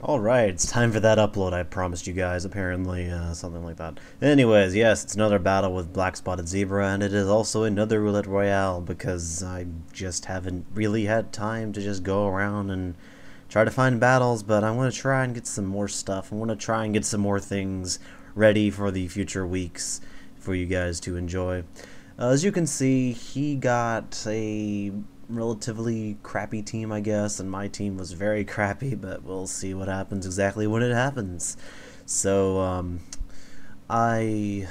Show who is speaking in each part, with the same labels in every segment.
Speaker 1: Alright, it's time for that upload I promised you guys, apparently, something like that. Anyways, yes, it's another battle with Black Spotted Zebra, and it is also another Roulette Royale, because I just haven't really had time to just go around and try to find battles, but I want to try and get some more stuff. I want to try and get some more things ready for the future weeks for you guys to enjoy. As you can see, he got a relatively crappy team, I guess, and my team was very crappy, but we'll see what happens exactly when it happens. So, I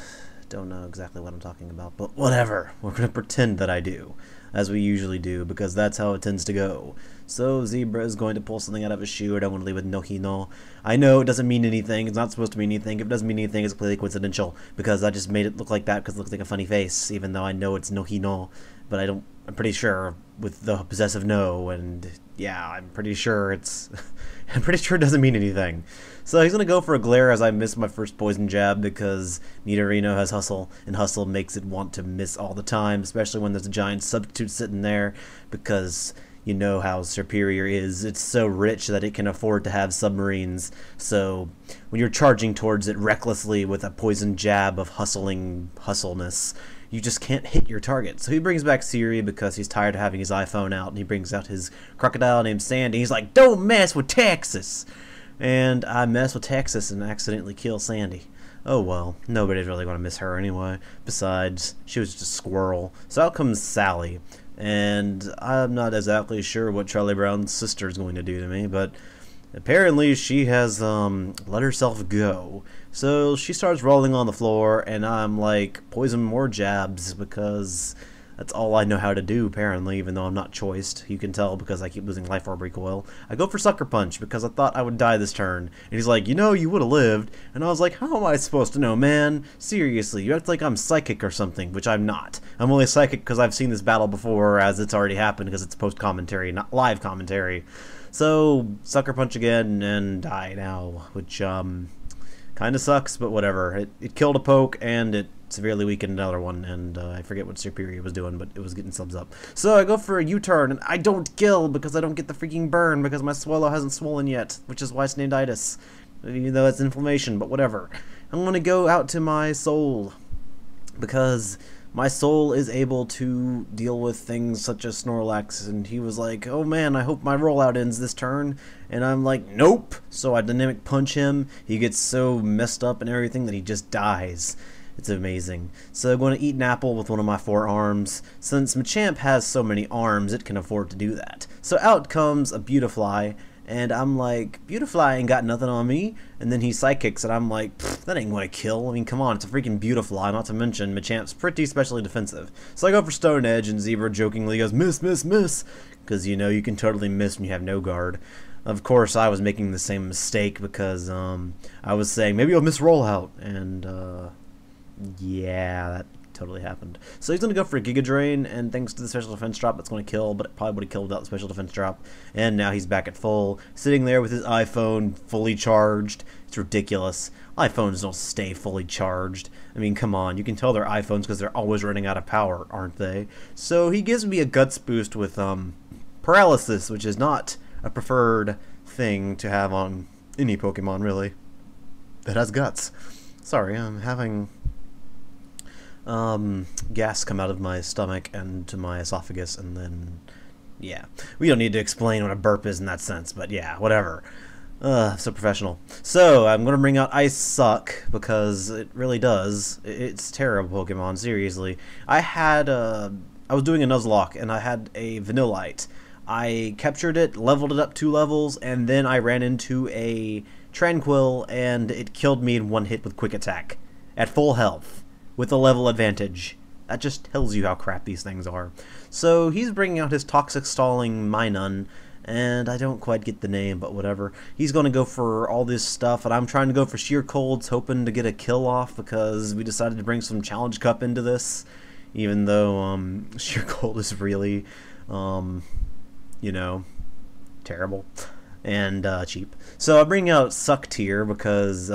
Speaker 1: don't know exactly what I'm talking about, but whatever. We're going to pretend that I do, as we usually do, because that's how it tends to go. So, Zebra is going to pull something out of his shoe. I don't want to leave with no hino. I know it doesn't mean anything. It's not supposed to mean anything. If it doesn't mean anything, it's completely coincidental, because I just made it look like that because it looks like a funny face, even though I know it's no hino, but I'm pretty sure with the possessive no, and yeah, I'm pretty sure it doesn't mean anything. So he's gonna go for a glare as I miss my first poison jab because Nidorino has hustle, and hustle makes it want to miss all the time, especially when there's a giant substitute sitting there, because you know how Superior is. It's so rich that it can afford to have submarines. So when you're charging towards it recklessly with a poison jab of hustleness, you just can't hit your target. So he brings back Siri because he's tired of having his iPhone out, and he brings out his crocodile named Sandy. He's like, don't mess with Texas! And I mess with Texas and accidentally kill Sandy. Oh well, nobody's really going to miss her anyway. Besides, she was just a squirrel. So out comes Sally. And I'm not exactly sure what Charlie Brown's sister is going to do to me, but apparently she has let herself go. So she starts rolling on the floor, and I'm like, poison more jabs, because that's all I know how to do, apparently, even though I'm not choiced. You can tell because I keep losing life orb recoil. I go for Sucker Punch because I thought I would die this turn. And he's like, you know, you would have lived. And I was like, how am I supposed to know, man? Seriously, you act like I'm psychic or something, which I'm not. I'm only psychic because I've seen this battle before, as it's already happened, because it's post-commentary, not live commentary. So, Sucker Punch again, and die now, which, kind of sucks, but whatever. It killed a poke, and it severely weakened another one, and I forget what Superior was doing, but it was getting subs up. So I go for a U-turn, and I don't kill because I don't get the freaking burn because my swallow hasn't swollen yet, which is why it's named itis, even though it's inflammation, but whatever. I'm going to go out to my soul because my soul is able to deal with things such as Snorlax, and he was like, oh man, I hope my rollout ends this turn, and I'm like, nope. So I dynamic punch him. He gets so messed up and everything that he just dies. It's amazing. So I'm going to eat an apple with one of my 4 arms. Since Machamp has so many arms, it can afford to do that. So out comes a Beautifly, and I'm like, Beautifly ain't got nothing on me. And then he Psychics, and I'm like, that ain't gonna kill. I mean, come on, it's a freaking Beautifly, not to mention Machamp's pretty specially defensive. So I go for Stone Edge, and Zebra jokingly goes, miss, miss, miss. Because, you know, you can totally miss when you have no guard. Of course, I was making the same mistake because I was saying, maybe I'll miss Rollout. And, yeah, that totally happened. So he's going to go for a Giga Drain, and thanks to the special defense drop, it's going to kill, but it probably would have killed without the special defense drop. And now he's back at full, sitting there with his iPhone fully charged. It's ridiculous. iPhones don't stay fully charged. I mean, come on, you can tell they're iPhones because they're always running out of power, aren't they? So he gives me a Guts boost with Paralysis, which is not a preferred thing to have on any Pokemon, really, that has Guts. Sorry, I'm having gas come out of my stomach and to my esophagus, and then, yeah. We don't need to explain what a burp is in that sense, but yeah, whatever. So professional. So, I'm gonna bring out Ice Suck, because it really does. It's terrible Pokemon, seriously. I was doing a Nuzlocke, and I had a Vanillite. I captured it, leveled it up 2 levels, and then I ran into a Tranquil, and it killed me in 1 hit with Quick Attack. At full health. With a level advantage. That just tells you how crap these things are. So he's bringing out his Toxic Stalling Minun, and I don't quite get the name, but whatever. He's going to go for all this stuff, and I'm trying to go for Sheer Colds, hoping to get a kill off, because we decided to bring some Challenge Cup into this, even though Sheer Cold is really, you know, terrible and cheap. So I'm bringing out Suck Tier because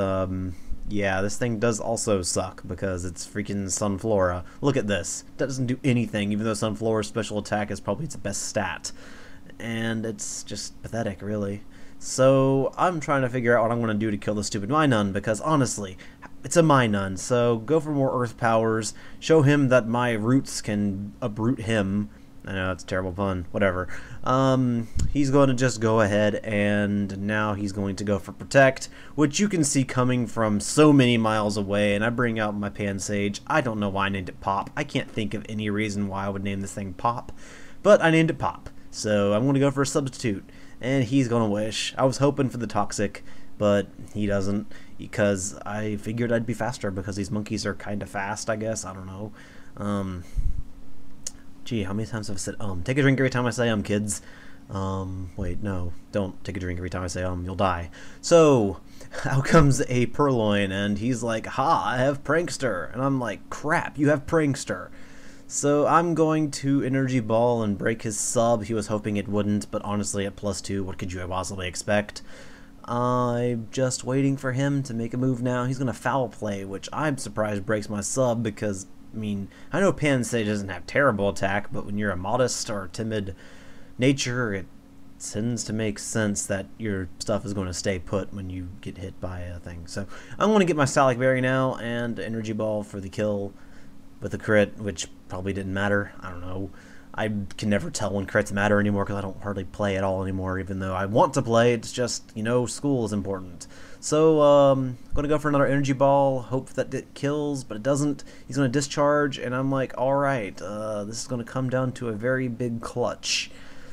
Speaker 1: yeah, this thing does also suck because it's freaking Sunflora. Look at this. That doesn't do anything, even though Sunflora's special attack is probably its best stat. And it's just pathetic, really. So I'm trying to figure out what I'm going to do to kill the stupid Minun, because honestly, it's a Minun, so go for more earth powers, show him that my roots can uproot him. I know, that's a terrible pun, whatever. He's going to just go ahead, and now he's going to go for Protect, which you can see coming from so many miles away, and I bring out my Pan Sage. I don't know why I named it Pop. I can't think of any reason why I would name this thing Pop, but I named it Pop. So I'm going to go for a substitute, and he's going to wish. I was hoping for the Toxic, but he doesn't, because I figured I'd be faster, because these monkeys are kind of fast, I guess. I don't know. Gee, how many times have I said Take a drink every time I say kids. Wait, no, don't take a drink every time I say you'll die. So, out comes a Purloin, and he's like, ha, I have Prankster. And I'm like, crap, you have Prankster. So I'm going to Energy Ball and break his sub. He was hoping it wouldn't, but honestly, at +2, what could you possibly expect? I'm just waiting for him to make a move now. He's going to Foul Play, which I'm surprised breaks my sub, because I mean, I know Pan Sage doesn't have terrible attack, but when you're a modest or timid nature, it tends to make sense that your stuff is going to stay put when you get hit by a thing. So I'm going to get my Stallic Berry now and Energy Ball for the kill with a crit, which probably didn't matter. I don't know. I can never tell when crits matter anymore because I don't hardly play at all anymore, even though I want to play. It's just, you know, school is important. So, I'm going to go for another Energy Ball, hope that it kills, but it doesn't. He's going to discharge, and I'm like, alright, this is going to come down to a very big clutch.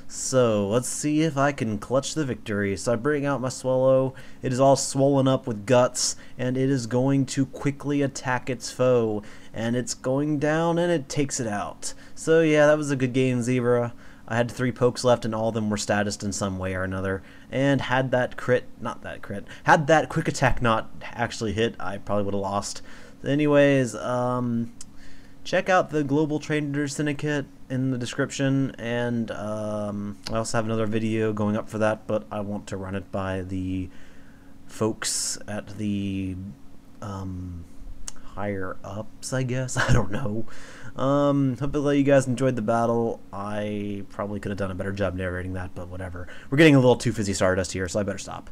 Speaker 1: So, let's see if I can clutch the victory. So I bring out my Swallow. It is all swollen up with guts, and it is going to quickly attack its foe. And it's going down, and it takes it out. So yeah, that was a good game, Zebra. I had 3 pokes left, and all of them were statused in some way or another. And had that had that quick attack not actually hit, I probably would have lost. Anyways, check out the Global Trader Syndicate in the description, and I also have another video going up for that, but I want to run it by the folks at the higher ups, I guess. I don't know. Hopefully you guys enjoyed the battle. I probably could have done a better job narrating that, but whatever. We're getting a little too fizzy Stardust here, so I better stop.